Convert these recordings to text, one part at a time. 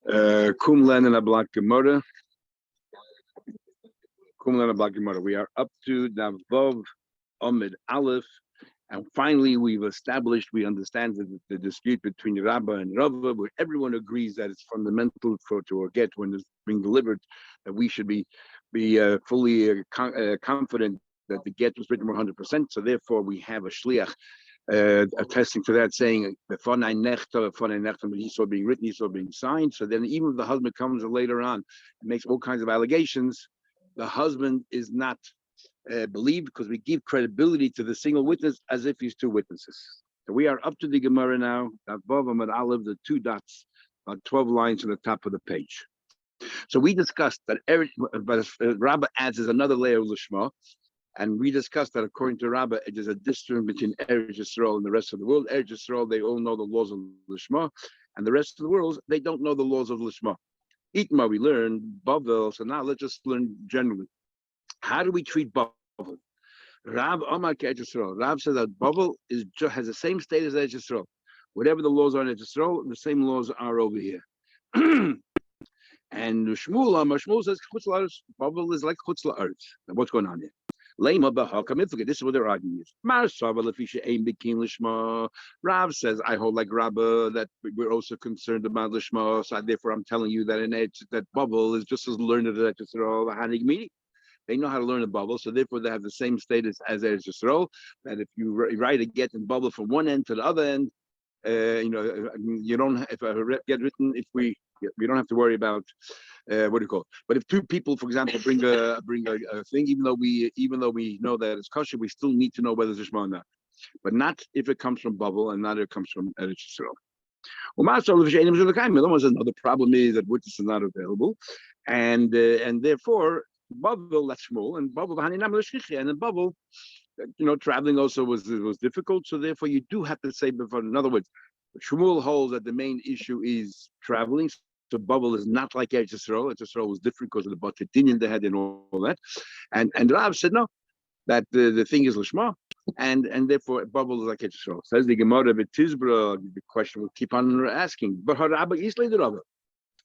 Kum Len and Ablak Gemara. Kum Len and Ablak Gemara. We are up to Davov Omid Aleph, and finally we've established, we understand that the dispute between Rabba and Rava, where everyone agrees that it's fundamental to a get when it's being delivered, that we should be fully confident that the get was written 100%. So therefore, we have a shliach attesting to that, saying before he saw being written, he saw being signed. So then, even if the husband comes later on and makes all kinds of allegations, the husband is not believed, because we give credibility to the single witness as if he's two witnesses. So we are up to the Gemara now. Above Amad Aleph, the two dots, about 12 lines on the top of the page. So we discussed that Rabbah adds is another layer of Lishma. And we discussed that according to Rabbah, it is a distance between Eretz Yisrael and the rest of the world. Eretz Yisrael, they all know the laws of Lishma, and the rest of the world, they don't know the laws of Lishma. Itma, we learned Bavel. So now let's just learn generally. How do we treat Bavel? Rav Amar Eretz Yisrael. Rav says that Bavel has the same status as Eretz Yisrael. Whatever the laws are in Eretz Yisrael, the same laws are over here. And Shmuel says Chutz La'aretz. Bavel is like Chutz La'aretz. Now what's going on here? This is what they're arguing. Rav says, I hold like Rabbah that we're also concerned about Lishma, so therefore I'm telling you that that bubble is just as learned as Eretz Yisrael, Hanig Mini. They know how to learn a bubble, so therefore they have the same status as Eretz Yisrael, that if you write a get in bubble from one end to the other end, you don't, if a get written, we don't have to worry about what do you call it? But if two people, for example, bring a thing, even though we know that it's kosher, we still need to know whether it's Shema or not. But not if it comes from bubble and not if it comes from Eretz Yisrael. Another problem is that witness is not available, and therefore bubble that's small, and bubble and in bubble, traveling also was difficult. So therefore, you do have to say before. In other words, Shmuel holds that the main issue is traveling. So bubble is not like Eretz Yisrael. Eretz Yisrael was different because of the Batidin they had and all that. And Rav said no, that the thing is Lishma, and therefore bubble is like Eretz Yisrael. Says the Gemara B'Tizbra. The question will keep on asking. But Rabba Islay the Rabba.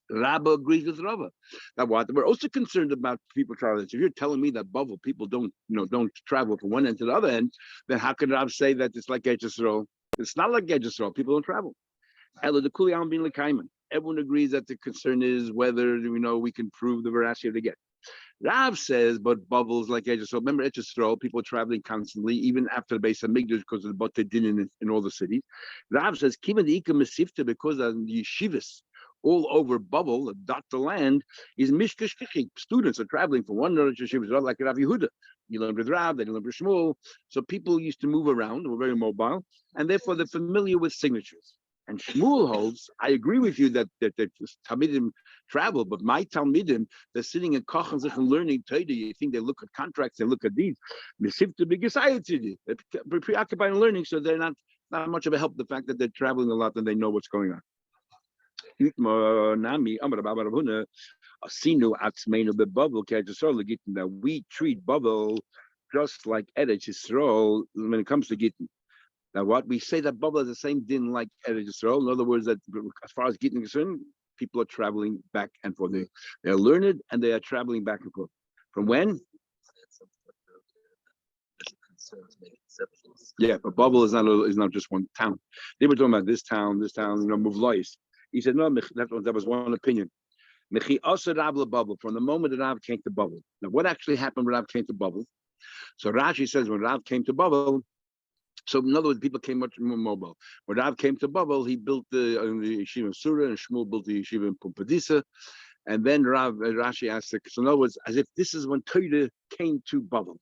Rabba agrees with Rabba. Now what? We're also concerned about people traveling. So if you're telling me that bubble people don't travel from one end to the other end, then how can Rav say that it's like Eretz Yisrael? It's not like Eretz Yisrael. People don't travel. Everyone agrees that the concern is whether we can prove the veracity of the get. Rav says, but bubbles like Eretz Yisrael. Remember Eretz Yisrael, people are traveling constantly, even after the base of Migdash, because of the Batidin in all the cities. Rav says, Kiman Ika Mesifta, because of the yeshivas all over bubble, dot the land, is mishkash kishik. Students are traveling from one Eretz Yeshiva, like Rav Yehuda. You learn with Rav, they learn with Shmuel. So people used to move around, were very mobile, and therefore they're familiar with signatures. And Shmuel holds, I agree with you that Talmidim travel, but my Talmidim, they're sitting in Kochen and learning Torah. You think they look at contracts, they look at these. They're preoccupied in learning, so they're not much of a help, the fact that they're traveling a lot and they know what's going on. That we treat bubble just like Eretz Yisrael when it comes to Gittin. Now, what we say that bubble is the same din like Eretz Yisrael. In other words, that as far as Gittin is concerned, people are traveling back and forth. They're learned and they are traveling back and forth. From when? Yeah, but bubble is not just one town. They were talking about this town, move lois. He said, no, that was one opinion. Mechi also Rav bubble from the moment that Rav came to bubble. Now, what actually happened when Rav came to bubble? So Rashi says when Rav came to bubble, so in other words, people came much more mobile. When Rav came to bubble, he built the yeshiva in Surah, and Shmuel built the yeshiva in Pumpadisa. And then Rashi asked, so in other words, as if this is when Torah came to bubble.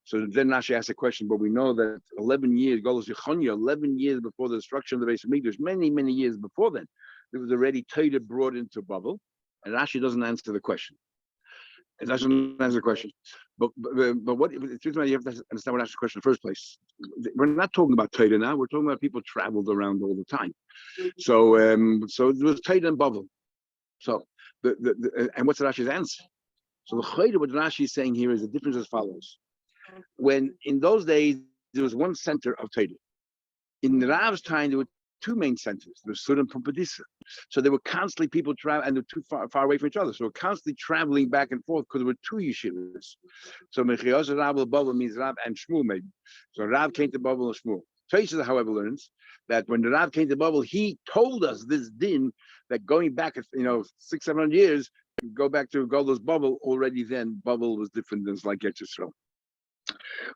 So then Rashi asked a question, but we know that 11 years, Golos Yechonia, 11 years before the destruction of the base of Migdash, many, many years before then, there was already Torah brought into bubble, and Rashi doesn't answer the question. It doesn't answer the question. But what you have to understand what Rashi's question in the first place. We're not talking about Torah now. We're talking about people traveled around all the time. So it was Torah and bubble. So and what's Rashi's answer? So the Chayda, what Rashi is saying here is the difference as follows. When in those days there was one center of Torah. In Rav's time there were two main centers, the Sud and Pumpadisa. So there were constantly people traveling, and they're too far away from each other. So we're constantly traveling back and forth because there were two yeshivas. So Mechios Rav Baba means Rav and Shmuel maybe. So Rav came to Baba and Shmuel. Tosfos, however, learns that when the Rav came to Baba, he told us this din that going back, 600-700 years, go back to Golda's bubble. Already then, bubble was different than like Yisrael.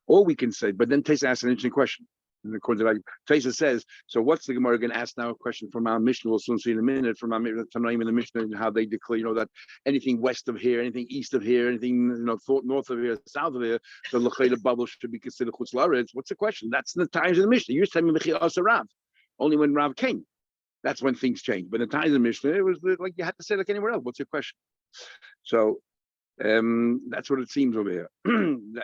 All we can say, but then Tosfos asks an interesting question. And according to Tosfos says, so what's the Gemara going to ask now? A question from our Mishnah. We'll soon see in a minute from our Tanaim in the Mishnah and how they declare, that anything west of here, anything east of here, anything north of here, south of here, the L'chayla bubble should be considered Chutz La'aretz. What's the question? That's in the times of the Mishnah. You're telling me Mechios Rav. Only when Rav came, that's when things changed. But in the times of the Mishnah, it was like you had to say like anywhere else. What's your question? So that's what it seems over here.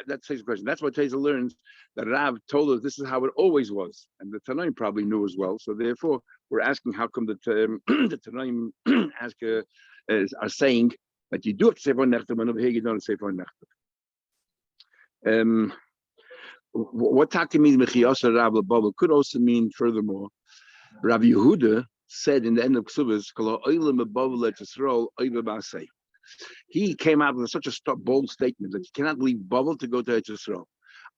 That's his question. That's what Tosfos learns, that Rav told us this is how it always was, and the Tanaim probably knew as well. So therefore, we're asking how come the Tanaim are saying that you do have to say von nechtav, and over here you don't say von nechtav. What Taki means Mechios Rav L'Babel could also mean furthermore. Rav Yehuda said in the end of Ksubas, he came out with such a bold statement that you cannot leave Babel to go to Eretz Yisrael,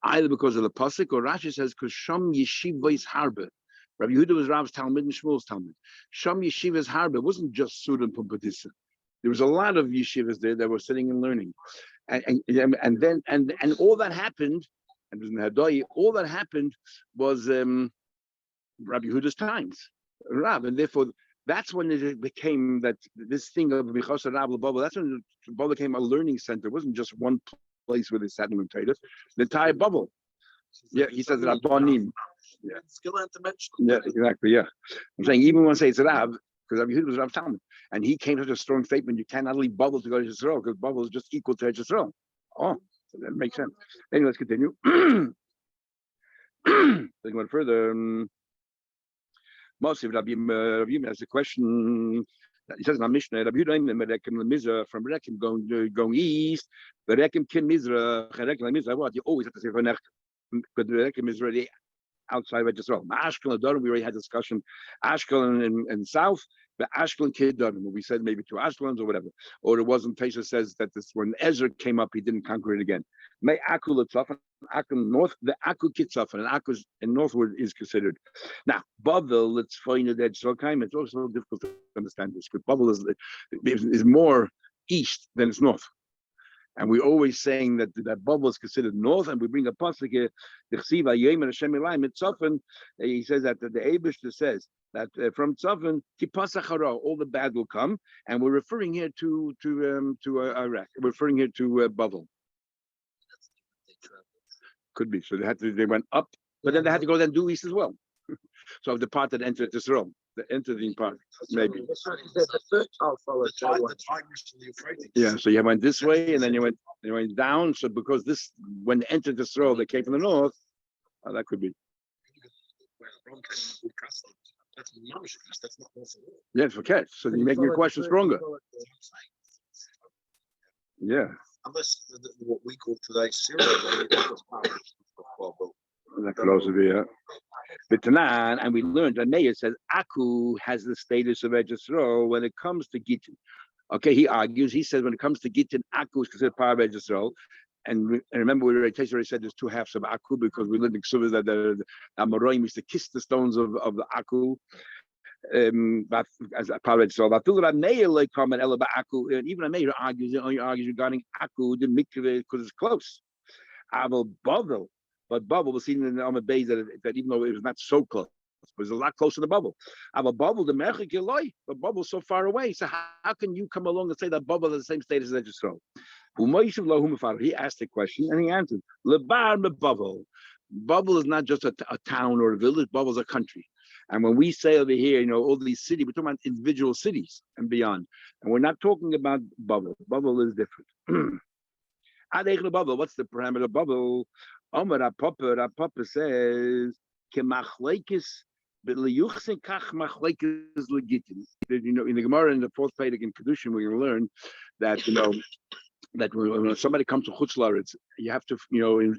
either because of the pasuk or Rashi says because Sham Yeshivas Harbe. Rabbi Yehuda was Rav's Talmud and Shmuel's Talmud. Sham Yeshivas Harbe wasn't just Sud and Pumpadisa. There was a lot of yeshivas there that were sitting and learning, and then all that happened, and in Hadoyi, all that happened was Rabbi Yehuda's times, Rav, and therefore. That's when it became that this thing of Mechios Rav L'Babel. That's when the bubble became a learning center. It wasn't just one place where they sat and meditated. The entire bubble. Yeah, he says Rabbanim. Yeah, skill and dimension. Yeah, exactly. Yeah, I'm saying even when I say it's Rav, because Rabbi Yehuda was Rav Talmud, and he came to such a strong statement. You cannot leave bubble to go to Yisrael because bubble is just equal to Yisrael. Oh, so that makes sense. Anyway, let's continue. Going further. Most of Rabbi Yim has a question. He says in our Mishnah, Rabbi Yehuda Mizra from Rekem going east. The Rekem Kim Mizra, Mizra. What you always have to say for Necht, because the Rekem is already outside of Israel. Ashkelon and we already had discussion. Ashkelon and south, the Ashkelon Kidon. We said maybe two Ashkelons or whatever. Or it wasn't. Tosfos says that this when Ezra came up, he didn't conquer it again. May Aku L'Tzafan, Aku north, the Aku Kitzafan, and Aku in northward is considered. Now, Bavel, let's find it at Shlokaim. It's also difficult to understand this, but Bavel is more east than it's north. And we're always saying that bubble is considered north, and we bring a pasuk here. He says that the Eibishter says that from Tzafan, all the bad will come, and we're referring here to Iraq. We're referring here to Bavel. Could be. So they went up, but then they had to go then due east as well. So the part that entered Israel, the entering part, maybe. Yeah, so you went this way, and then you went down. So because this, when they entered Israel, they came from the north. That could be. Yes, for catch. So you're making your question stronger. Yeah. Unless what we call today Syria. That could also be, yeah. But Tanan, and we learned that Meir says Aku has the status of Eretz Yisrael when it comes to Gittin. Okay, he argues. He says when it comes to Gittin, Aku is considered part of Eretz Yisrael. And remember, we already said there's two halves of Aku because we learned in Ksubas that the Amoraim used to kiss the stones of the Aku. As a part of Israel, but and even a mayor argues regarding Aku the mikveh because it's close. But bubble was seen in the Amad Beis that even though it was not so close, it was a lot closer to the bubble. The mechik eloi, but bubble's so far away. So how can you come along and say that bubble is the same status as Israel? He asked the question and he answered, bubble. Bubble is not just a town or a village. Bubble is a country. And when we say over here, all these cities, we're talking about individual cities and beyond. And we're not talking about bubble. Bubble is different. Bubble. What's the parameter of bubble? Our Papa says, in the Gemara in the fourth Pedic in Kedushin, we learn that that when somebody comes to Chutz La'aretz, you have to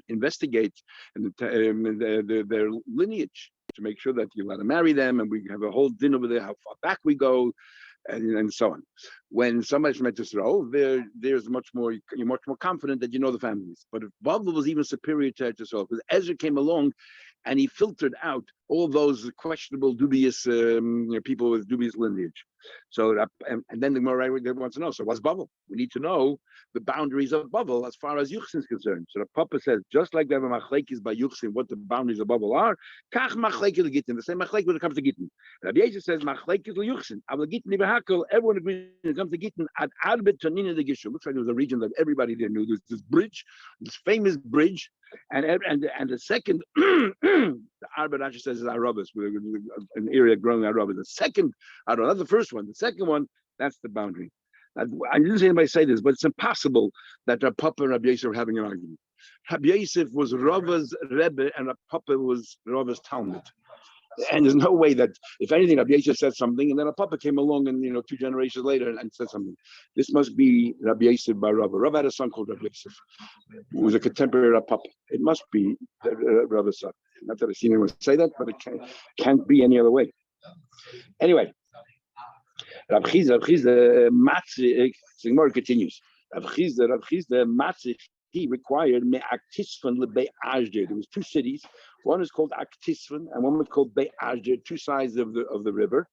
investigate their lineage. to make sure that you're allowed to marry them, and we have a whole dinner over there, how far back we go, and so on. When somebody's from Eretz there's much more, you're much more confident that you know the families. But if Bavel was even superior to Eretz Yisrael, because Ezra came along and he filtered out all those questionable, dubious people with dubious lineage. So, and then the Gemara wants to know, so what's Bavel? We need to know the boundaries of Bavel as far as Yuchsin is concerned. So the Papa says, just like we have a machlekes by Yuchsin, what the boundaries of Bavel are, kach machlekes Gittin, the same machlekes when it comes to Gittin. Rabbi Yosef says, machlekes Yuchsin, aber Gittin ibehakol, everyone agrees when it comes to Gittin, ad arbet tonina de Gishu. Looks like there was a region that everybody there knew. There's this bridge, this famous bridge, and the second, the Arbet actually says is Arabas, an area growing Arabas. The second, I don't know, that's the first one. The second one, that's the boundary. I didn't see anybody say this, but it's impossible that Rav Papa and Rabbi Yosef are having an argument. Rabbi Yosef was Rava's Rebbe and Rav Papa was Rava's Talmud. And there's no way that, if anything, Rabbi Yosef said something, and then Rav Papa came along, and 2 generations later, and said something. This must be Rabbi Yosef by Rava. Rava had a son called Rabbi Yosef, who was a contemporary Rav Papa. It must be Rava's son. Not that I've seen anyone say that, but it can't be any other way. Anyway, Rav Chizda Matzih, the Gemara continues. Rav Chizda Matzih, he required me'aktisvan lebei Ashdir. There was 2 cities. One is called Aktisvan, and one was called Bei Ashdir, 2 sides of the river,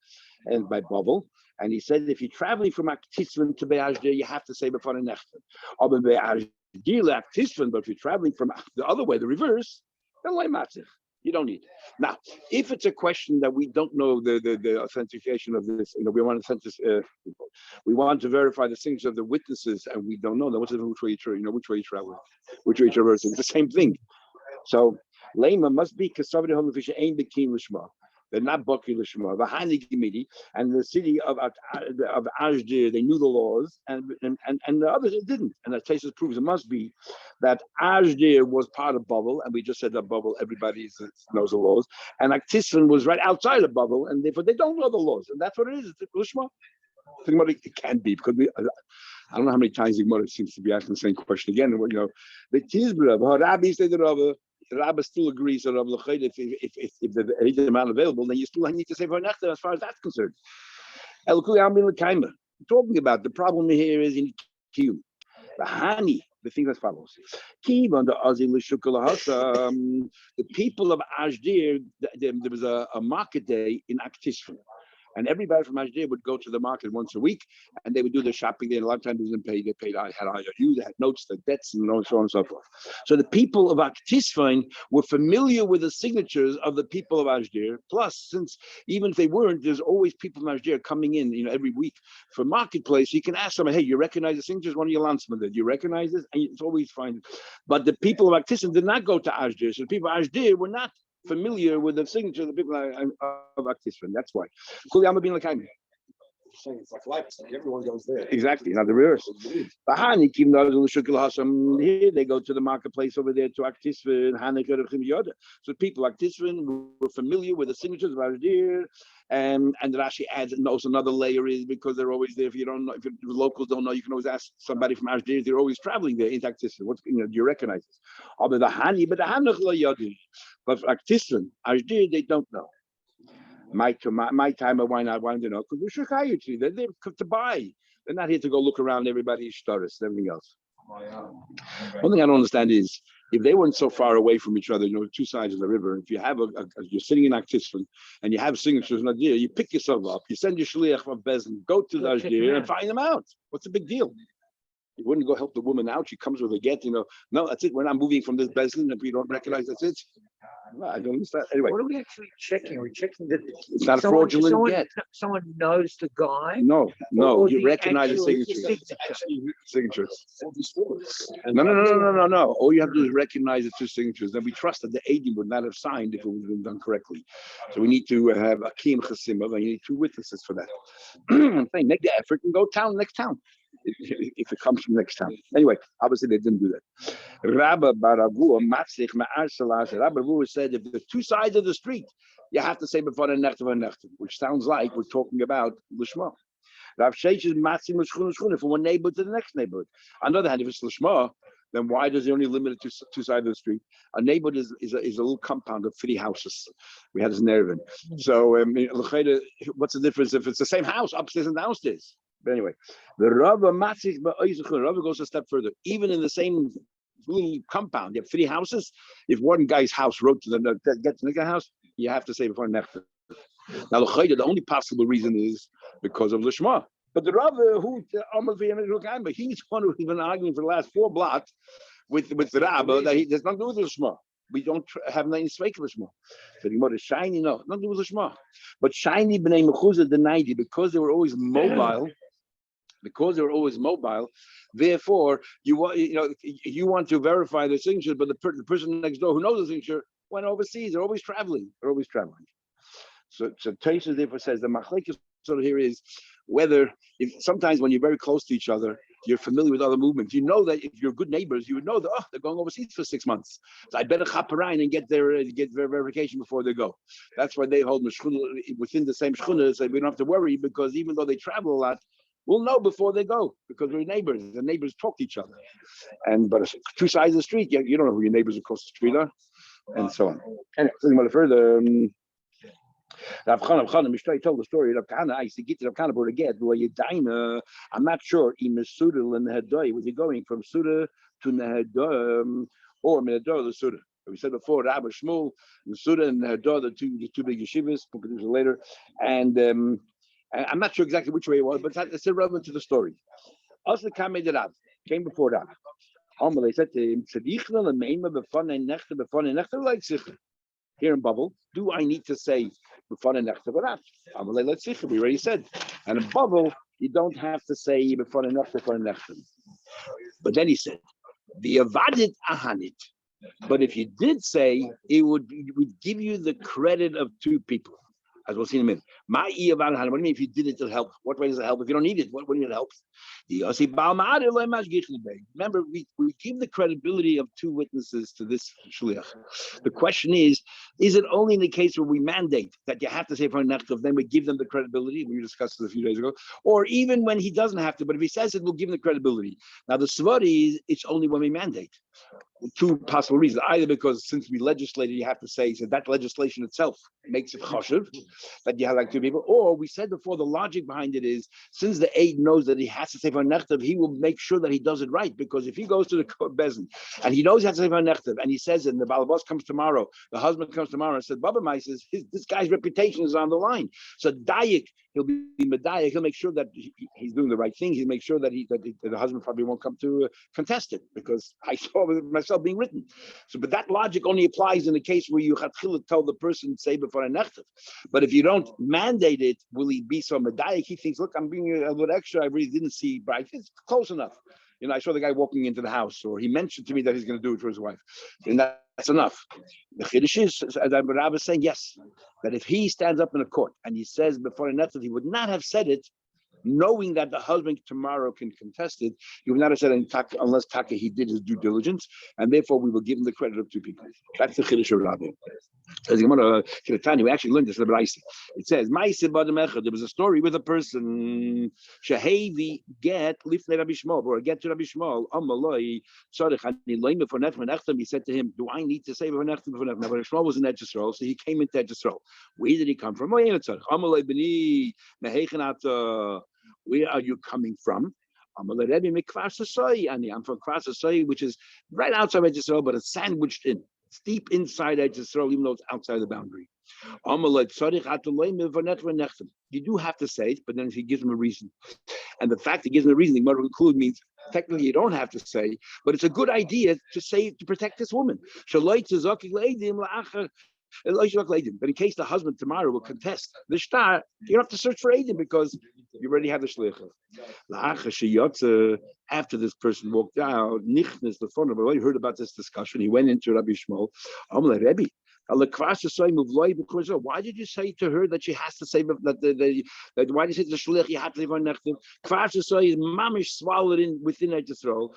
and by Bavel. And he said, if you're traveling from Aktisvan to Bei Ashdir, you have to say before the nechten. Or Bei Ashdir Aktisvan, but if you're traveling from the other way, the reverse, then lay matzich. You don't need it. Now, if it's a question that we don't know the authentication of this, we want to verify the signature of the witnesses, and we don't know that which way you travel, which way you traverse. It's the same thing. So Lema must be Kasavadi Holofisha ain't Bekin Lishma. They're not Baki Lishma. The Hani committee and the city of Ashdir, they knew the laws, and the others didn't. And that case proves it must be that Ashdir was part of Bavel, and we just said that Bavel, everybody knows the laws, and Aktisvan was right outside of Bavel, and therefore they don't know the laws, and that's what it is. It's Lishma. It can't be, because I don't know how many times the Gemara seems to be asking the same question again. The Tizbra, Rabbi said the Rabbi still agrees that if the Eidim are not available, then you still need to say for Nechta as far as that's concerned. Talking about the problem here is in Kiyum. The Hani, the thing that follows. The people of Ashdir, there was a market day in Aktisvan. And everybody from Ashdir would go to the market once a week, and they would do their shopping there. And a lot of times they didn't pay. They had IOU, they had notes, the debts, and so on and so forth. So the people of Aktisvan were familiar with the signatures of the people of Ashdir. Plus, since even if they weren't, there's always people from Ashdir coming in, every week for marketplace. You can ask them, hey, you recognize the signatures? One of your landsmen did. You recognize this? And it's always fine. But the people of Aktisvan did not go to Ashdir. So the people of Ashdir were not familiar with the signature of the people of Aktisvan. That's why. It's like Leipzig. Everyone goes there. Exactly. Now the reverse. Here they go to the marketplace over there to Aktisvan. So people of Aktisvan were familiar with the signatures of Ashdir. And Rashi adds also another layer is because they're always there. If you don't know, if the locals don't know, you can always ask somebody from Ashdir. They're always traveling there in Aktisvan. Do you recognize this? But for Aktisvan, Ashdir, they don't know. My time, why not? Why don't they know? Because they're there to buy. They're not here to go look around everybody's shtaris and everything else. One thing I don't understand is if they weren't so far away from each other, 2 sides of the river. If you have you're sitting in Aktisvan and you have signatures in Ashdir, you pick yourself up, you send your shliach of Bezin, go to the Ashdir and find them out. What's the big deal? You wouldn't go help the woman out. She comes with a get, no, that's it. We're not moving from this Bezin. If we don't recognize, that's it. No, I don't understand. Anyway. What are we actually checking? Are we checking that it's not a fraudulent get? Someone knows the guy? No. You recognize the signatures. No. All you have to do is recognize the 2 signatures. Then we trust that the Eidim would not have signed if it would have been done correctly. So we need to have a Kiyum Chasimah, and you need 2 witnesses for that. I'm saying, make the effort and go next town. If it comes from next town. Anyway, obviously they didn't do that. Rabba Baravu Matzich Ma'ar Salas. Rabba Baravu said if there's 2 sides of the street, you have to say before the nechten, which sounds like we're talking about Lishma. Rav Sheish is Matzim Shchuna from one neighborhood to the next neighborhood. On the other hand, if it's Lishma, then why does he only limit it to two sides of the street? A neighborhood is a little compound of 3 houses. We had this in Erevin. So what's the difference if it's the same house upstairs and downstairs? But anyway, the Rava goes a step further. Even in the same little compound, you have 3 houses. If one guy's house wrote to get to the house, you have to say before Nechta. Now the only possible reason is because of Lishma. But the Rava, he's one who's been arguing for the last 4 blocks with the Rabba that there's nothing to do with Lishma. We don't have nothing to speak of Lishma. So the Gemara is shiny, no, nothing to do with Lishma. But shiny b'nei mechuzah denied because they were always mobile. Because they were always mobile, therefore you want to verify the signature, but the person next door who knows the signature went overseas. They're always traveling. So Taisha therefore says the machlekes sort of here is whether if sometimes when you're very close to each other, you're familiar with other movements. You know that if you're good neighbors, you would know that they're going overseas for 6 months. So I better chaperine and get their verification before they go. That's why they hold within the same shchuna. So we don't have to worry because even though they travel a lot, we'll know before they go because we're neighbors. The neighbors talk to each other. But 2 sides of the street, you don't know who your neighbors across the street are, and so on. Anyway, thinking about it further. Rav Chana Mishnah told the story of Kana. I used to get to Rav Chana for get. I'm not sure. Was he going from Suda to Nehedor or Nehedor to Suda? We said before, Rabbi Shmuel, Suda and Nehedor, the two big yeshivas. We'll produce it later, and I'm not sure exactly which way it was, but it's irrelevant to the story. Also, came before Rab. They said to him, here in Bubble, do I need to say before the next or not? Let's see. We already said. And in Bubble, you don't have to say before the next. But then he said, the avadit ahanit. But if you did say, it would give you the credit of 2 people. As we'll see in a minute. What do you mean if you did it to help? What way does it help? If you don't need it, what do you help? Remember, we give the credibility of 2 witnesses to this shliach. The question is it only in the case where we mandate that you have to say for a nechtav, then we give them the credibility? We discussed this a few days ago. Or even when he doesn't have to, but if he says it, we'll give him the credibility. Now the svari is it's only when we mandate. 2 possible reasons. Either because since we legislated, you have to say, so that legislation itself makes it choshev, that you have like 2 people. Or we said before, the logic behind it is, since the aide knows that he has to say for nechtav, he will make sure that he does it right. Because if he goes to the bezin and he knows he has to say for nechtav, and he says it, and the balabos comes tomorrow, the husband comes tomorrow and says, Baba Mai says, this guy's reputation is on the line. So Dayik, he'll be medayik, he'll make sure that he's doing the right thing. He'll make sure that the husband probably won't come to contest it, because I saw it myself being written. So, but that logic only applies in the case where you chatchila tell the person say before a nechtav. But if you don't mandate it, will he be so medayik? He thinks, look, I'm being a little extra. I really didn't see, but it's close enough. I saw the guy walking into the house, or he mentioned to me that he's going to do it for his wife, and that's enough. The chiddush is, as the Rabbi is saying, yes, that if he stands up in a court and he says before a nechtav, he would not have said it, knowing that the husband tomorrow can contest it. He would not have said unless Taka he did his due diligence, and therefore we will give him the credit of 2 people. That's the chiddush of Rabbi. As we actually learned this in the Braisa. It says, there was a story with a person, Shehevi get lifnei Rabbi Shmuel, or get to Rabbi Shmuel, he said to him, do I need to say before nechtav? Now, Rabbi Shmuel was in Eretz Yisrael, so he came into Eretz Yisrael. Where did he come from? Where are you coming from? I'm from Kfar Sasai, which is right outside Eretz Yisrael, but it's sandwiched in. It's deep inside Eretz Yisrael, even though it's outside the boundary. You do have to say it, but then if he gives him a reason, and the fact he gives him a reason, the Gemara conclude means technically you don't have to say, but it's a good idea to say to protect this woman. But in case the husband tomorrow will contest the shtar, you don't have to search for Aiden because you already have the shlichus. After this person walked out, Nichnas the phone. I heard about this discussion. He went into Rabbi Shmuel. Rebbe, Why did you say to her that she has to say that why did you say to the shliach you have to leave on nechtim? Kvar is mamish swallowed in within Yisrael.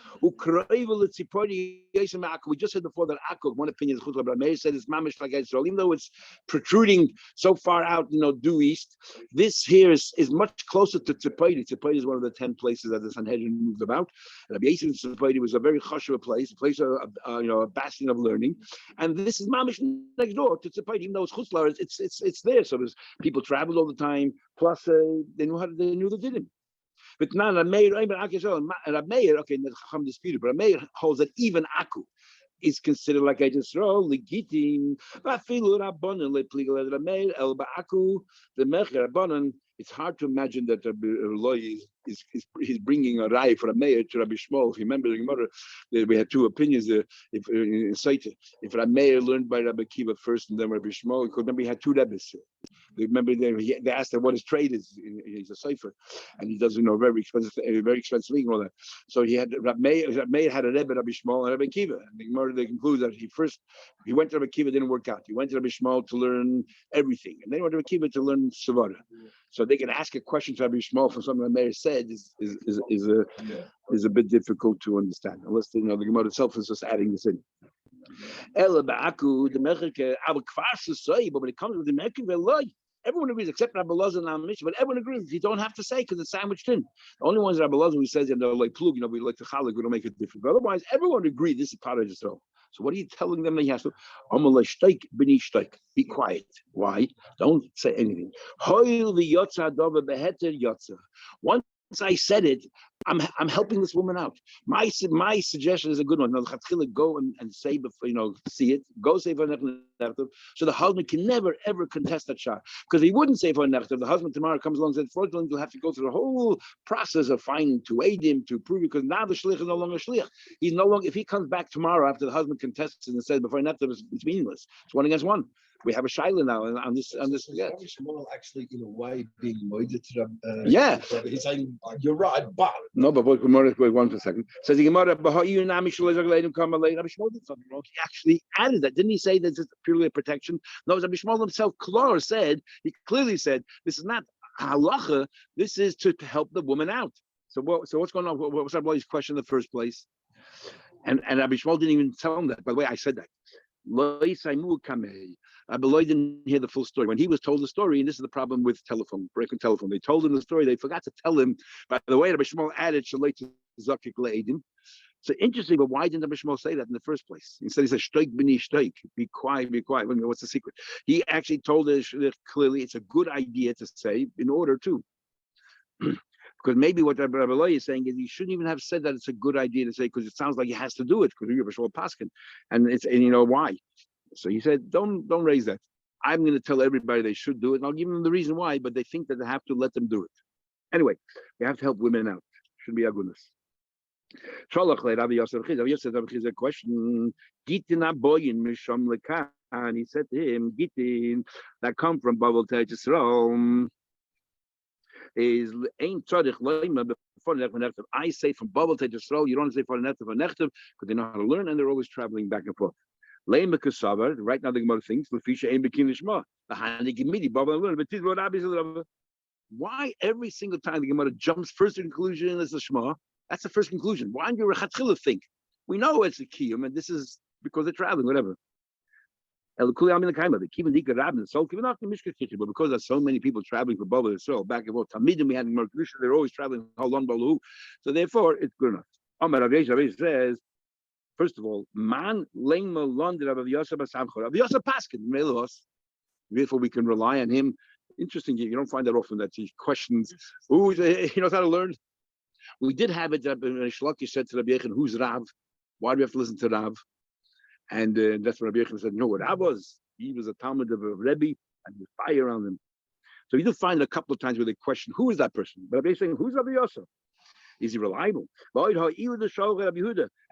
We just said before that Akko, one opinion is Chutla, but Meir said it's mamish like Yisrael, even though it's protruding so far out, due east. This here is much closer to Tzipodi. Tzipodi is one of the 10 places that the Sanhedrin moved about. Rabbi Yisrael Tzipodi was a very chashuv place, a place of a bastion of learning, and this is mamish next door to Tzipodi. Even though it's Chutzlar, it's there. So there's people traveled all the time. Plus, they knew the Diddim. But now Rameir, okay, the Chacham disputed, but Rameir holds that even Aku is considered like I just wrote, Gittin Daf, the Mecher Rabbanan. It's hard to imagine that Rabbi is bringing a rai for a mayor to Rabbi Shmuel. If you remember the Gemara, we had two opinions. If Rabbi Meir learned by Rabbi Kiva first and then Rabbi Shmuel, because remember he had two rabbis. Remember they asked him what his trade is. He's a cipher, and he doesn't know very expensive thing and all that. So he had Rabbi Meir had a rebbe, Rabbi Shmuel, and Rabbi Kiva. And the Gemara they conclude that he went to Rabbi Kiva, didn't work out. He went to Rabbi Shmuel to learn everything, and then he went to Rabbi Kiva to learn Savara. So they can ask a question to Rabbi Shmuel from something Rabbi Meir said is a bit difficult to understand, unless the Gemara itself is just adding this in. But when it comes to the Mekiv, everyone agrees except Rabbi Lazar and Amish, but everyone agrees you don't have to say because it's sandwiched in. The only ones Rabbi Lazar who says like plug, we like to chalik, we don't make it different. But otherwise, everyone agrees this is part of Yisrael. So what are you telling them that he has to? Be quiet. Why? Don't say anything. Once I said it, I'm helping this woman out. My suggestion is a good one. Go and say before see it. Go say for nechtav, so the husband can never ever contest that shah. Because he wouldn't say for nechtav. The husband tomorrow comes along and says, "Fraudulent." He'll have to go through the whole process of finding to aid him to prove it. Because now the shliach is no longer shliach. He's no longer. If he comes back tomorrow after the husband contests and says before nechtav, it's meaningless. It's 1 against 1. We have a shaila now on this. Yeah. Actually, in a way, being moided to them. Yeah. He's saying you're right, but no. But wait 1 second. Says the Gemara, Rabbi Shmuel did something wrong. He actually added that. Didn't he say that it's purely a protection? No, Rabbi Shmuel himself clearly said, this is not halacha. This is to help the woman out. So what's going on? What was Rabbi's question in the first place? And Rabbi Shmuel didn't even tell him that. By the way, I said that. Rabbi Lloyd didn't hear the full story. When he was told the story, and this is the problem with breaking telephone. They told him the story. They forgot to tell him. By the way, Rabbi Shmuel added Shalei to Zakik Le'edim. So interesting, but why didn't Rabbi Shmuel say that in the first place? Instead, he said, "Shtoik b'ni shtoik." Be quiet, be quiet. What's the secret? He actually told us clearly it's a good idea to say in order to. Because maybe what Rabbi Lloyd is saying is he shouldn't even have said that it's a good idea to say because it sounds like he has to do it because Rabbi Shmuel Paskin, and why. So he said, don't raise that. I'm going to tell everybody they should do it, and I'll give them the reason why, but they think that they have to let them do it. Anyway, we have to help women out. Should be a goodness. Rabbi Yosef a question. And he said to him, Gittin, that come from Babel to Yisrael, is ain't tzadich loima before nechtav. I say from Babel to Yisrael, you don't say for nechtav because they know how to learn and they're always traveling back and forth. Leima kasavar. Right now the Gemara thinks lefisha ein bekin lishma. The hani gemidi Babel and learn, but this what Rabbi said. Why every single time the Gemara jumps first to the conclusion is the Shema? That's the first conclusion. Why do you rechatchila think? We know it's a kiyum, and this is because they're traveling, whatever. But because there's so many people traveling from Babel Israel back and forth, Tamidim we had in Merkudisha, they're always traveling Halon Balu. So therefore, it's good enough. Amar Rav Yosef says, first of all, man lema london Rav Yosef Basamchor. Rav Yosef Paskin, Melos. Therefore, we can rely on him. Interesting, you don't find that often that he questions who he knows how to learn. We did have it. Shlaki said to Rabbi Yechon, "Who's Rav? Why do we have to listen to Rav?" And that's what Rabbi Yechon said. No, what Rav was, he was a Talmud of a Rebbe, and the fire around him. So you do find a couple of times where they question, "Who is that person?" But Rabbi is saying, "Who's Rabbi Yosef? Is he reliable?" And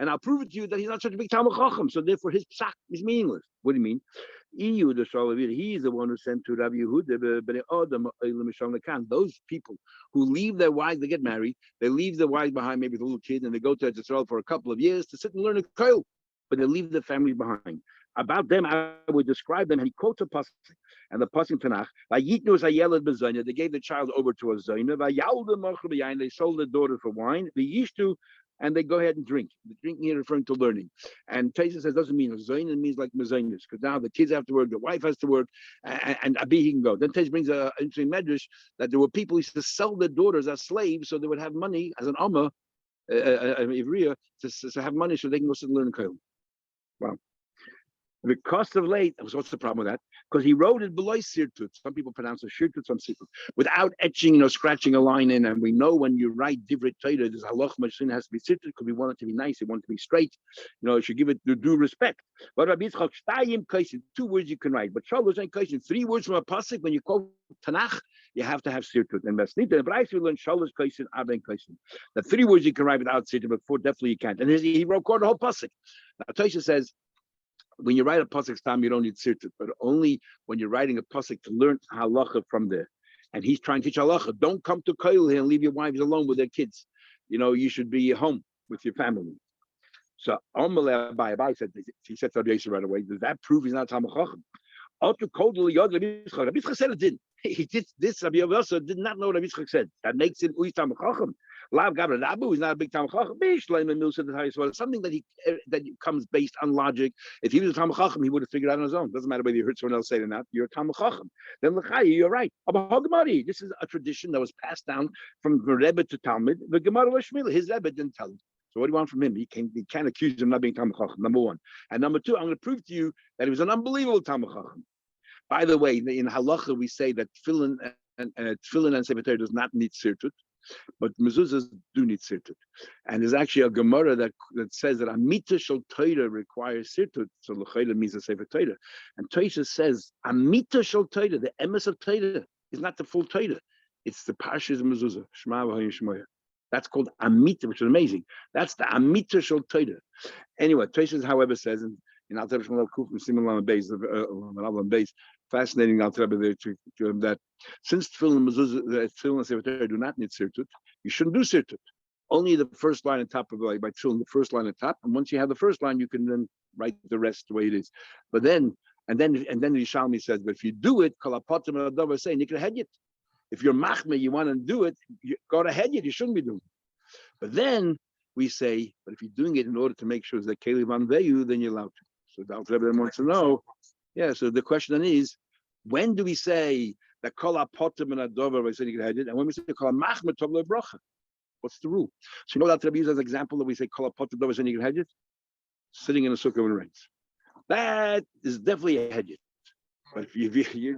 I'll prove it to you that he's not such a big Talmud Chacham. So therefore, his psak is meaningless. What do you mean? He is the one who sent to Rabbi Yehuda. Those people who leave their wives, they get married, they leave their wives behind, maybe with a little kid, and they go to Israel for a couple of years to sit and learn a koil, but they leave their family behind. About them, I would describe them. And he quotes a pasuk, and the pasuk Tanakh, "Vayitnu zayelad bezayna." They gave the child over to a zayna. Vayalda mocher b'yayin. They sold the daughter for wine. Vayishtu, and they go ahead and drink. The drinking here referring to learning. And Taisa says doesn't mean zayna, means like mezainis, because now the kids have to work, the wife has to work, and Abi he can go. Then Taisa brings an interesting medrash that there were people who used to sell their daughters as slaves, so they would have money as an amma, Ivriya, to have money so they can go sit and learn Kohen. Wow. The cost of late, what's the problem with that? Because he wrote it below sirtut. Some people pronounce it shirtut, some sirtut, without etching, scratching a line in. And we know when you write divrei Torah, this halach machine has to be sirtut because we want it to be nice, we want it to be straight. You should give it the due respect. But Rabbi Yitzchak, shtayim kaisin, 2 words you can write. But shalosh ain't kaisin, 3 words from a pasuk. When you quote Tanakh, you have to have sirtut. And Besnita, but I actually learned shalosh kaisin, aben kaisin. The 3 words you can write without sirtut, but 4 definitely you can't. And he wrote the whole pasuk. Now Tosha says, when you write a pasuk stam, you don't need sirtut, but only when you're writing a pasuk to learn halacha from there. And he's trying to teach halacha. Don't come to koil here and leave your wives alone with their kids. You should be home with your family. So Amalei Abai said, he said to Rabbi Yosef right away, does that prove he's not Talmid Chacham? Rabbi Yitzchak said it didn't. He did this. Rabbi Yosef did not know what Rabbi Yitzchak said. That makes him Talmid Chacham. Lav Gabra Abu is not a big Talmid Chacham. Something that comes based on logic. If he was a Talmid Chacham, he would have figured out on his own. Doesn't matter whether you heard someone else say it or not. You're a Talmid Chacham. Then L'chaya, you're right. This is a tradition that was passed down from Rebbe to Talmud. The Gemara Lashmila, his Rebbe didn't tell him. So what do you want from him? He can't accuse him of not being Talmid Chacham, number 1. And number 2, I'm going to prove to you that he was an unbelievable Talmid Chacham. By the way, in halacha we say that tefillin and Sefer Torah does not need sirtut, but mezuzahs do need sirtut. And there's actually a Gemara that says that amita shel Torah requires sirtut. So l'chayla means a Sefer Torah. And Tosha says amita shel Torah, the emes of Torah, is not the full Torah. It's the parshas mezuzah. Shema v'hayim shmoya. That's called amita, which is amazing. That's the amita shel Torah. Anyway, Tosha, however, says in Alter Shmuel Kuf Simon base, fascinating Alter Rebbe there that since tefillin and Sefer Torah do not need sirtut, you shouldn't do sirtut. Only the first line on top of by tefillin, the first line on top, and once you have the first line, you can then write the rest the way it is. But then the Yishalmi says, but if you do it, kalapatim adavar saying you can head it. If you're machme, you want to do it, you go to head it. You shouldn't be doing it. But then we say, but if you're doing it in order to make sure it's that keli van veyu, then you're allowed to. So the Alter Rebbe wants to know. Yeah. So the question then is, when do we say that kol apotim and adover by saying you can head it, and when we say kol machme tov lebracha? What's the rule? So you know that Rebbe uses as an example that we say kol apotim adover saying you can head it, sitting in a sukkah when it rains. That is definitely a head it. But if you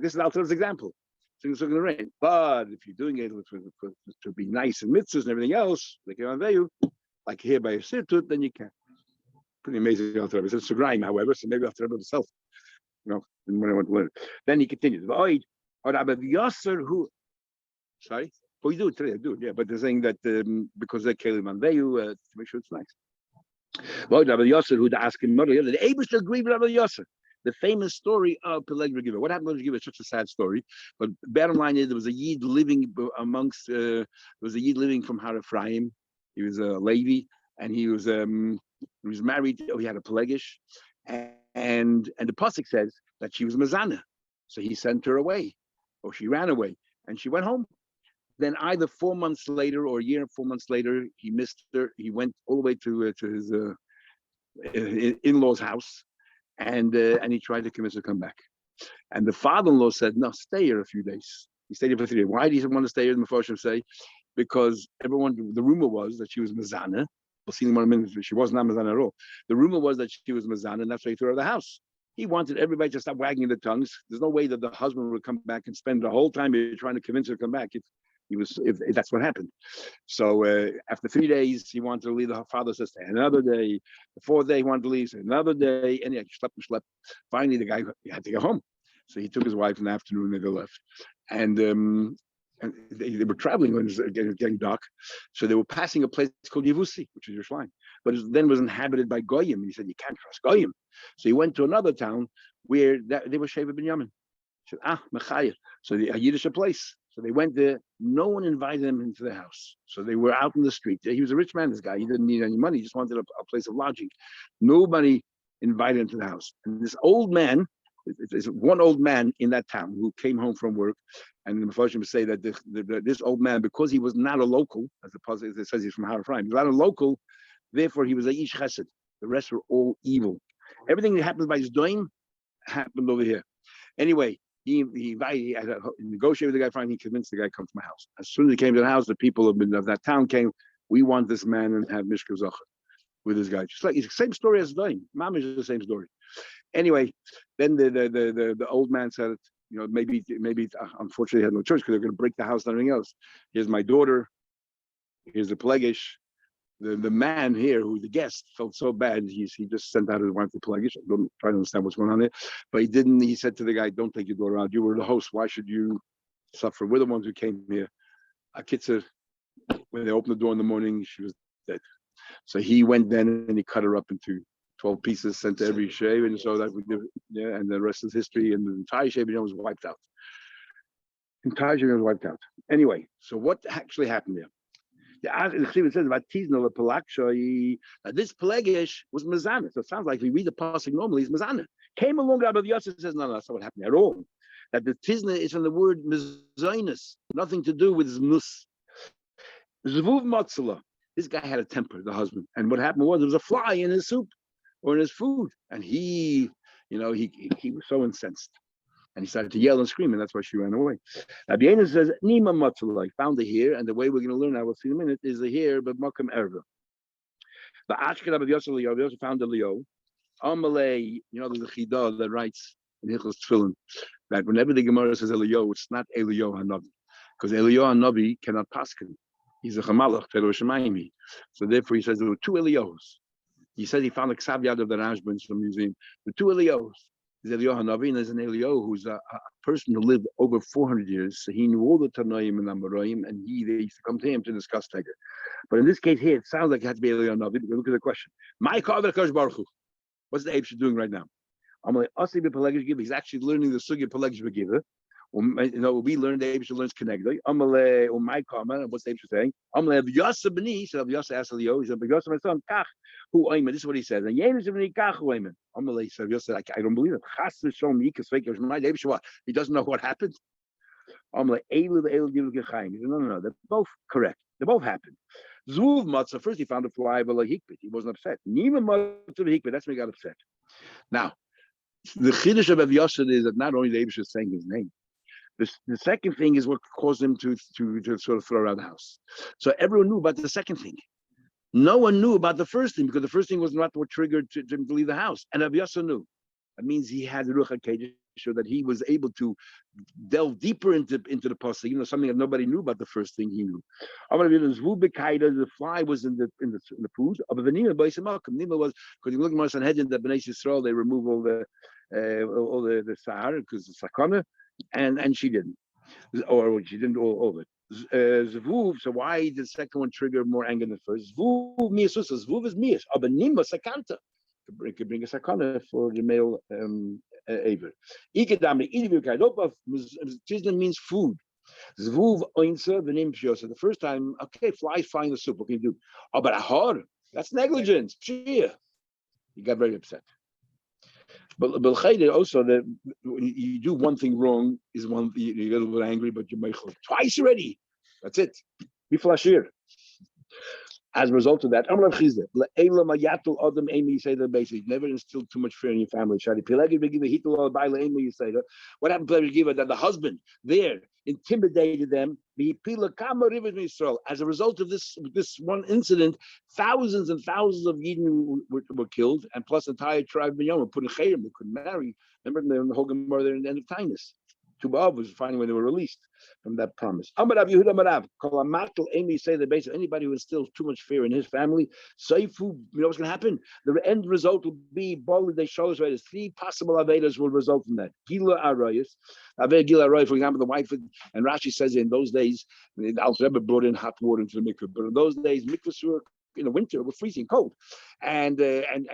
this is Alter Rebbe's example. Things are going to rain. But if you're doing it to be nice and mitzvahs and everything else, like here by a sirtut, then you can. Pretty amazing. It's a grime, however, so maybe after himself, when I want to learn. Then he continues. Sorry? Oh, you do it today, I do it, yeah. But they're saying that because they're Kelim and Veyu, to make sure it's nice. Rabbi Yosser, who'd ask him, the Abish agreed with Rabbi Yosser. The famous story of Peleg Regiva. What happened to Regiva? It's such a sad story. But bottom line is, there was a Yid living from Har Ephraim. He was a Levi, and he was married. He had a Pelegish, and the pasuk says that she was Mazana. So he sent her away, or she ran away, and she went home. Then either 4 months later or a year and 4 months later, he missed her. He went all the way to his in-law's house. And he tried to convince her to come back. And the father-in-law said, no, stay here a few days. He stayed here for 3 days. Why did he want to stay here? The Mefarshim say, because the rumor was that she was Mazana. We'll see in 1 minute, she was not Mazana at all. The rumor was that she was Mazana, and that's why he threw her out of the house. He wanted everybody to stop wagging their tongues. There's no way that the husband would come back and spend the whole time trying to convince her to come back. If that's what happened. So after 3 days, he wanted to leave. The father says, stay another day. The 4th day, he wanted to leave. So another day, and he slept. Finally, the guy had to go home. So he took his wife in the afternoon, and they left. And they were traveling when it was getting dark. So they were passing a place called Yevusi, which is Yerushalayim. But then was inhabited by Goyim. He said, you can't trust Goyim. So he went to another town where they were Sheva Ben Yamin. He said, Mechayir. So a Yiddish place. So they went there. No one invited them into their house. So they were out in the street. He was a rich man, this guy. He didn't need any money. He just wanted a place of lodging. Nobody invited him to the house. And this old man, there's one old man in that town who came home from work, and the Mephoshim say that this old man, because he was not a local, as the pasuk it says he's from Har Ephraim, he's not a local, therefore he was a ish chesed. The rest were all evil. Everything that happened by his doing happened over here. Anyway, he negotiated with the guy. Finally, he convinced the guy to come to my house. As soon as he came to the house, the people of that town came. We want this man and have Mishka Zocher with this guy. Just like it's the same story as doing. Mom is the same story. Anyway, then the old man said, maybe unfortunately he had no choice because they're going to break the house and everything else. Here's my daughter. Here's the Plegish. The man here, who the guest, felt so bad. He just sent out his wife to Plegish. I don't try to understand what's going on there, but he didn't. He said to the guy, "Don't take your daughter out. You were the host. Why should you suffer? We're the ones who came here." A kitzer, when they opened the door in the morning, she was dead. So he went then and he cut her up into 12 pieces, sent to every shave, and so that we did, and the rest is history. And the entire shaving was wiped out. Entire shaving was wiped out. Anyway, so what actually happened there? It says about Tizna that this Pelegish was Mazana. So it sounds like if we read the pasuk normally, it's Mazana. Came along, Rabbi Yosef says, no, that's not what happened at all. That the Tizna is from the word Mizonus, nothing to do with Znus. Zvuv Matzala. This guy had a temper, the husband. And what happened was there was a fly in his soup or in his food. And he was so incensed. And he started to yell and scream, and that's why she ran away. Rabbi Yehuda says, Nima Matzala, found the here, and the way we're going to learn, I will see in a minute, is the here, but Makam Erva. The Ashkar Rabbi Yosef found the Leo. Amalei, there's a Chidah that writes in Hilchos Tefillin that whenever the Gemara says Elio, it's not Elio Hanavi, because Elio Hanavi cannot paskin. He's a Chamalach, Tero Shemayimi. So therefore he says there were two Elios. He said he found a Ksav Yad of the Rashbans from the museum. The two Elios. There's Elio Hanavi and there's an Elio who's a person who lived over 400 years. So he knew all the Tanoim and Amoraim, and they used to come to him to discuss Teger. But in this case here, it sounds like it has to be Elio Hanavi. Because look at the question. My Kaver Kosh Baruch Hu. What's the Abish doing right now? He's actually learning the Sugya Pelegish Begiva. We learned the Abish learns Kenegdoi. Amale, my comment, what's the Abish saying? Amale, Yasa Beni, so Yasa asked Leo, he said, Yasa, my son, Kach, who Oyman. This is what he says. And Yenis Beni Kach, Oyman. Amale said, Yasa, I don't believe it. Chas Shom Yikas Fekers, my Abish, what? He doesn't know what happened. Amale, Eilu, Eilu, Givuk. He said, no, they're both correct. They both happened. Zuv Matzah, first he found a fly, but he wasn't upset. Nima Matzah, Hikbit, that's when he got upset. Now, the Chiddush of Rav Yosef is that not only the Abish is saying his name, the second thing is what caused him to sort of throw around the house. So everyone knew about the second thing. No one knew about the first thing because the first thing was not what triggered him to leave the house. And Rav Yosef knew. That means he had the Ruach HaKodesh, so that he was able to delve deeper into the pasuk, something that nobody knew about the first thing he knew. The fly was in the food. Nima was because you look at Moshe Sanhedrin that Bnei Yisrael they remove all the sahar because the sakana, and she didn't, or she didn't all of it. Zvuv. So why did the second one trigger more anger than the first? Zvuv miyasus. Zvuv is miyas. Nima sakanta. It could bring a sakana for the male aver. Tizna means food. Zvuv oinsa v'nim pshiosa. The first time, okay, flies flying in the soup. What can you do? Oh, but ahar, that's negligence. Pshia. He got very upset. But also that when you do one thing wrong is one you get a little bit angry, but you make twice already. That's it. Be flashir. As a result of that, never instilled too much fear in your family. What happened to that the husband there intimidated them? As a result of this one incident, thousands and thousands of Yidden were killed, and plus the entire tribe of Binyamin were put in chayim. They couldn't marry. Remember in the whole Gemara there in the end of Tainus. Tubal was finally when they were released from that promise. Amarav Yehuda Amarav, Kolamatul Amy say the base of anybody who instills too much fear in his family, Seifu, you know what's going to happen? The end result will be Bali they show us right. Three possible Avedas will result from that. Gila Arayas, Gila Arayas, for example, the wife and Rashi says in those days, Al Rebbe brought in hot water into the mikveh, but in those days mikvahs were in the winter, we're freezing cold, and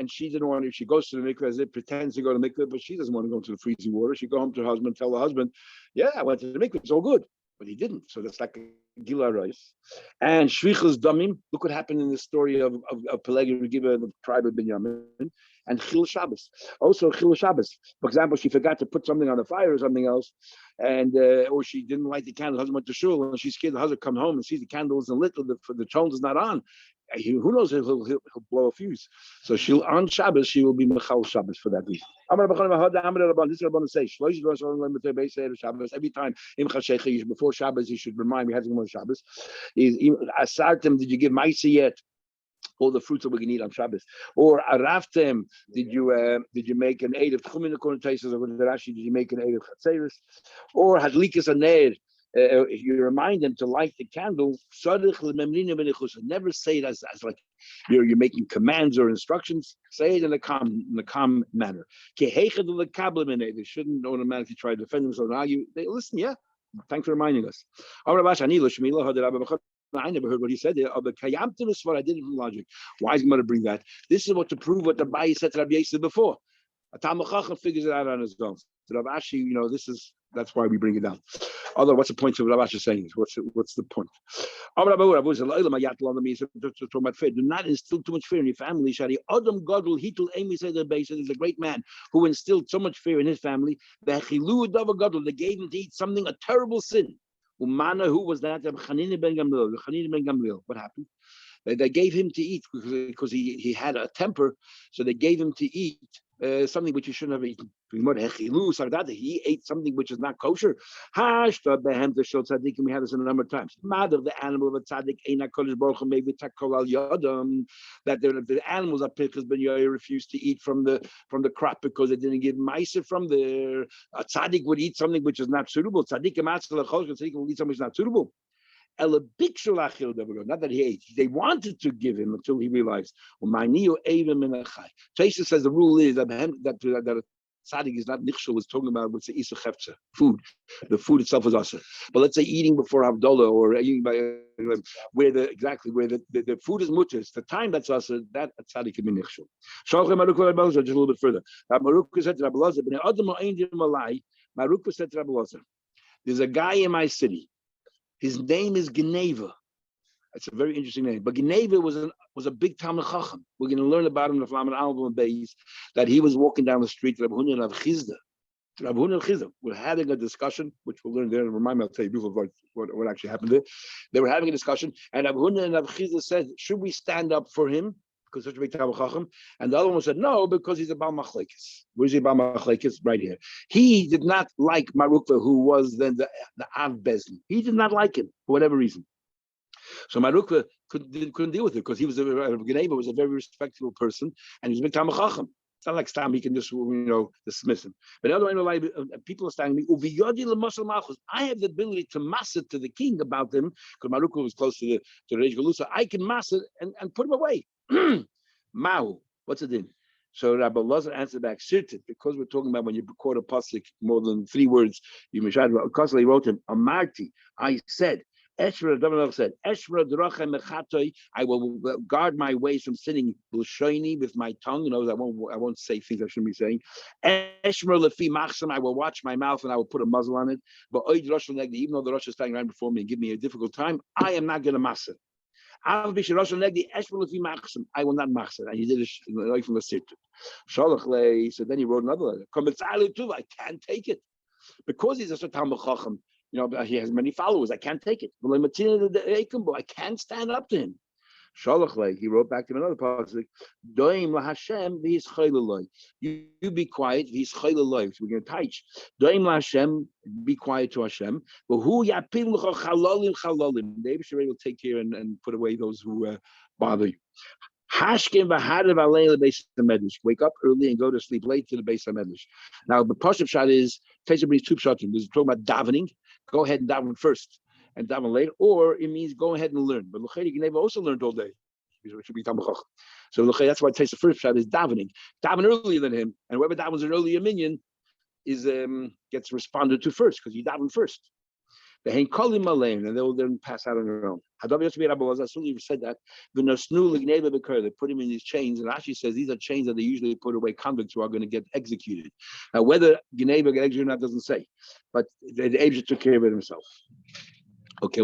she didn't want to. She goes to the mikveh as it pretends to go to the mikveh, but she doesn't want to go into the freezing water. She go home to her husband, tell her husband, "Yeah, I went to the mikveh. It's all good," but he didn't. So that's like Gila Rice, and Shvichus Damim. Look what happened in the story of Peleg and Regiva, the tribe of Binyamin, and Chil Shabbos. Also Chil Shabbos. For example, she forgot to put something on the fire or something else, and or she didn't light the candle. The husband went to shul, and she's scared the husband come home and sees the candle isn't lit, the tone is not on. Who knows if he'll blow a fuse? So she'll on Shabbos she will be Mechal Shabbos for that reason. This is what I'm going to say. Every time before Shabbos, you should remind me having one Shabbos. Asartem, did you give Maisa yet? All the fruits that we can eat on Shabbos, or Araftem, did you make an aid of Tchumin according to Taisus, or Rashi, did you make an aid of Chatzeris, or Hadlikas Aner? You remind them to light the candle. Never say it as like you're making commands or instructions. Say it in a calm manner. They shouldn't automatically try to defend themselves and argue. They listen. Yeah, thanks for reminding us. I never heard what he said there. Of the Kayamtim is what I did it from logic. Why is he going to bring that? This is what to prove what the Bai said to Rabbi Yosef before. A Talmud Chacham figures it out on his own. So Rav Ashi, that's why we bring it down. Although, what's the point of Rav Ashi saying? What's the point? Do not instill too much fear in your family. Adam Gadol Hitul Amy said there's a great man who instilled so much fear in his family. They gave him to eat something, a terrible sin. Umana, who was that? Chanina ben Gamliel. What happened? They gave him to eat because he had a temper, so they gave him to eat something which he shouldn't have eaten. He ate something which is not kosher. We have this a number of times. The animal of a tzaddik that the animals are picked because Ben Yair refused to eat from the crop because they didn't give ma'aser from there. A tzaddik would eat something which is not suitable. Tzaddik will eat something which is not suitable. Not that he ate. They wanted to give him until he realized. Taisa says the rule is that a tzaddik is not nichshul. Is talking about what's the isa chefza, food. The food itself is asa. But let's say eating before Havdalah or eating by where the food is mutter. It's the time that's asa. That a tzaddik can be nichshul. Just a little bit further. Marukah said to Rabbi Lazar, Marukah said to Rabbi Lazar, there's a guy in my city. His name is Geneva. It's a very interesting name. But Geneva was a big Talmid Chacham. We're going to learn about him in the Flaman Album Beis, that he was walking down the street to Rabbi Huna and Rav Chizda. We're having a discussion, which we'll learn there. Remind me, I'll tell you before what actually happened there. They were having a discussion, and Rabbi Huna and Rav Chizda said, should we stand up for him? Because such a big Talmid Chacham. And the other one said, no, because he's a Baal Machlekes. Where's he Baal Machlekes? Right here. He did not like Marukva, who was then the Av Bezin. He did not like him for whatever reason. So Marukva couldn't deal with it because he was Geneva was a very respectable person and he was a big Talmid Chacham. It's not like Stam, he can just dismiss him. But the other way, people are standing me. I have the ability to mass it to the king about them because Marukva was close to the Reish Galusa. I can mass it and put him away. Mahu, what's it in? So Rabbi Lazar answered back, Sirtit, because we're talking about when you record a pasuk more than 3 words, you mishad constantly wrote him, Amarti, I said, Eshra David said, Eshra Drachem Mechatoi, I will guard my ways from sinning Bulshoini with my tongue. I won't say things I shouldn't be saying. Eshra Lefi Machsam, I will watch my mouth and I will put a muzzle on it. But even though the Rosh is standing right before me and give me a difficult time, I am not going to mass it. I will not machzer. And he did it right from the sirtut. So then he wrote another letter. I can't take it. Because he's a Talmid Chacham, he has many followers. I can't take it. I can't stand up to him. He wrote back to him another pasuk. Doim laHashem v'yischaylaloi. You be quiet. V'yischaylaloi. So we're going to teach. Doim laHashem. Be quiet to Hashem. But who yapim l'cho chalolim chalolim. The Eibusher will take care and put away those who bother you. Hashkim v'hadav alein lebeis hamedrash. Wake up early and go to sleep late to the beis hamedrash. Now the pasuk shot is Taisa brings 2 pshatim. There's talking about davening. Go ahead and daven first. And daven later, or it means go ahead and learn. But L'chei Geneva also learned all day. It should be Talmid Chacham. So L'chei, that's why it takes the first shot is davening. Daven earlier than him, and whoever davens an earlier minion is gets responded to first because you daven first. The hein kolim alein, and they will then pass out on their own. Hadav Yosef Rabbi Lazar said that v'nosnu l'Geneva b'ker. They put him in these chains, and Rashi says these are chains that they usually put away convicts who are going to get executed. Now whether Geneva get executed or not doesn't say, but the Eibusher took care of it himself.